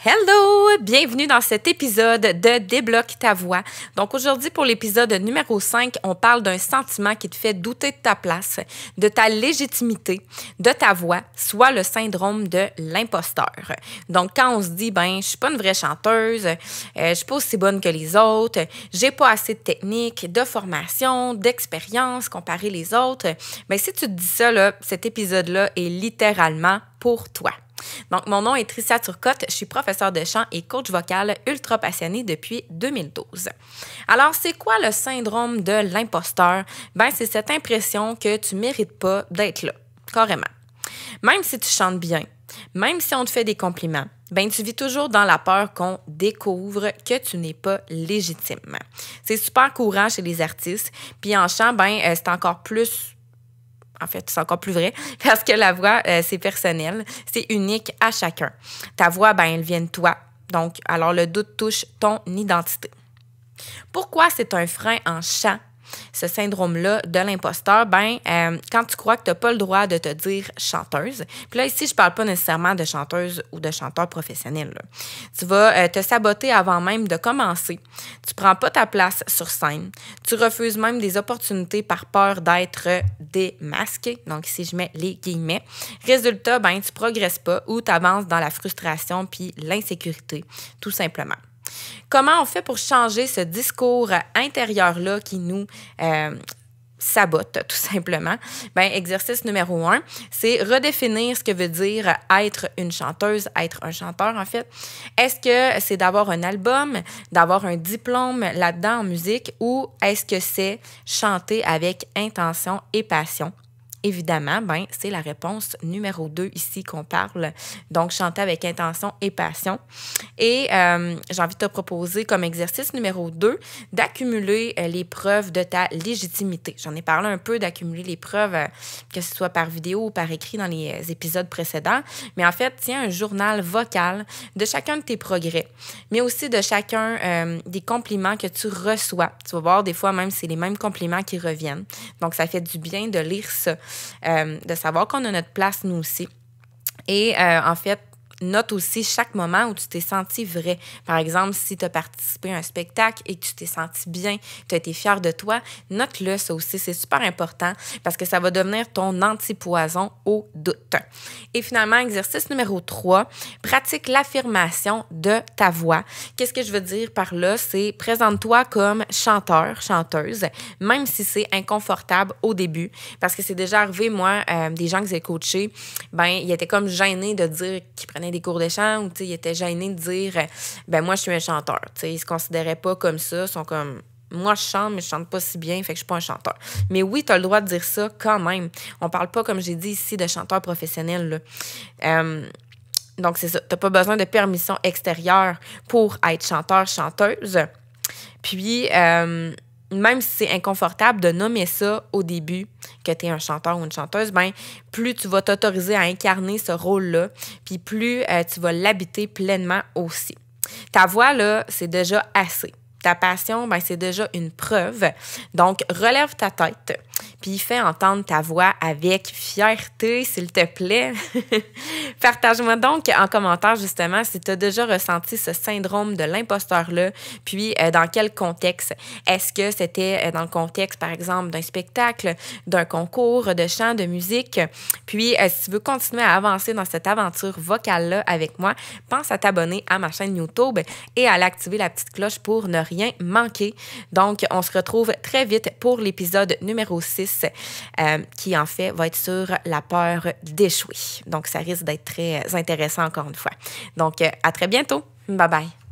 Hello! Bienvenue dans cet épisode de Débloque ta voix. Donc aujourd'hui, pour l'épisode numéro 5, on parle d'un sentiment qui te fait douter de ta place, de ta légitimité, de ta voix, soit le syndrome de l'imposteur. Donc quand on se dit, je suis pas une vraie chanteuse, je suis pas aussi bonne que les autres, j'ai pas assez de technique, de formation, d'expérience comparé les autres, si tu te dis ça, là, cet épisode-là est littéralement pour toi. Donc, mon nom est Tricia Turcotte, je suis professeure de chant et coach vocal ultra passionnée depuis 2012. Alors, c'est quoi le syndrome de l'imposteur? C'est cette impression que tu ne mérites pas d'être là, carrément. Même si tu chantes bien, même si on te fait des compliments, tu vis toujours dans la peur qu'on découvre que tu n'es pas légitime. C'est super courant chez les artistes, puis en chant, c'est encore plus... En fait, c'est encore plus vrai parce que la voix, c'est personnel, c'est unique à chacun. Ta voix, elle vient de toi. Donc, alors le doute touche ton identité. Pourquoi c'est un frein en chant, ce syndrome-là de l'imposteur? Quand tu crois que tu n'as pas le droit de te dire chanteuse, puis là, ici, je ne parle pas nécessairement de chanteuse ou de chanteur professionnel. Là. Tu vas te saboter avant même de commencer. Tu ne prends pas ta place sur scène. Tu refuses même des opportunités par peur d'être démasqué. Donc, ici, je mets les guillemets. Résultat, tu ne progresses pas ou tu avances dans la frustration puis l'insécurité, tout simplement. Comment on fait pour changer ce discours intérieur-là qui nous sabote, tout simplement? Exercice numéro 1, c'est redéfinir ce que veut dire être une chanteuse, être un chanteur, en fait. Est-ce que c'est d'avoir un album, d'avoir un diplôme là-dedans en musique, ou est-ce que c'est chanter avec intention et passion? Évidemment, c'est la réponse numéro 2 ici qu'on parle. Donc, chanter avec intention et passion. Et j'ai envie de te proposer comme exercice numéro 2 d'accumuler les preuves de ta légitimité. J'en ai parlé un peu d'accumuler les preuves, que ce soit par vidéo ou par écrit dans les épisodes précédents. Mais en fait, tiens un journal vocal de chacun de tes progrès, mais aussi de chacun des compliments que tu reçois. Tu vas voir, des fois, même, c'est les mêmes compliments qui reviennent. Donc, ça fait du bien de lire ça. De savoir qu'on a notre place, nous aussi. Et en fait, note aussi chaque moment où tu t'es senti vrai. Par exemple, si tu as participé à un spectacle et que tu t'es senti bien, tu as été fier de toi, note-le, ça aussi, c'est super important parce que ça va devenir ton antipoison au doute. Et finalement, exercice numéro 3, pratique l'affirmation de ta voix. Qu'est-ce que je veux dire par là? C'est présente-toi comme chanteur, chanteuse, même si c'est inconfortable au début. Parce que c'est déjà arrivé, moi, des gens que j'ai coachés, ils étaient comme gênés de dire qu'ils prenaient des cours de chant ou ils étaient gênés de dire moi je suis un chanteur. Ils se considéraient pas comme ça, ils sont comme moi je chante mais je chante pas si bien, fait que je suis pas un chanteur. Mais oui, tu as le droit de dire ça quand même. On parle pas, comme j'ai dit ici, de chanteur professionnel là. Donc c'est ça, t'as pas besoin de permission extérieure pour être chanteur, chanteuse. Puis même si c'est inconfortable de nommer ça au début, que tu es un chanteur ou une chanteuse, plus tu vas t'autoriser à incarner ce rôle-là, puis plus tu vas l'habiter pleinement aussi. Ta voix, là, c'est déjà assez. Ta passion, c'est déjà une preuve. Donc, relève ta tête, puis fais entendre ta voix avec fierté, s'il te plaît. Partage-moi donc en commentaire, justement, si tu as déjà ressenti ce syndrome de l'imposteur-là, puis dans quel contexte. Est-ce que c'était dans le contexte, par exemple, d'un spectacle, d'un concours de chant, de musique? Puis, si tu veux continuer à avancer dans cette aventure vocale-là avec moi, pense à t'abonner à ma chaîne YouTube et à activer la petite cloche pour ne rien manquer. Donc, on se retrouve très vite pour l'épisode numéro 6 qui, en fait, va être sur la peur d'échouer. Donc, ça risque d'être très intéressant encore une fois. Donc, à très bientôt. Bye bye.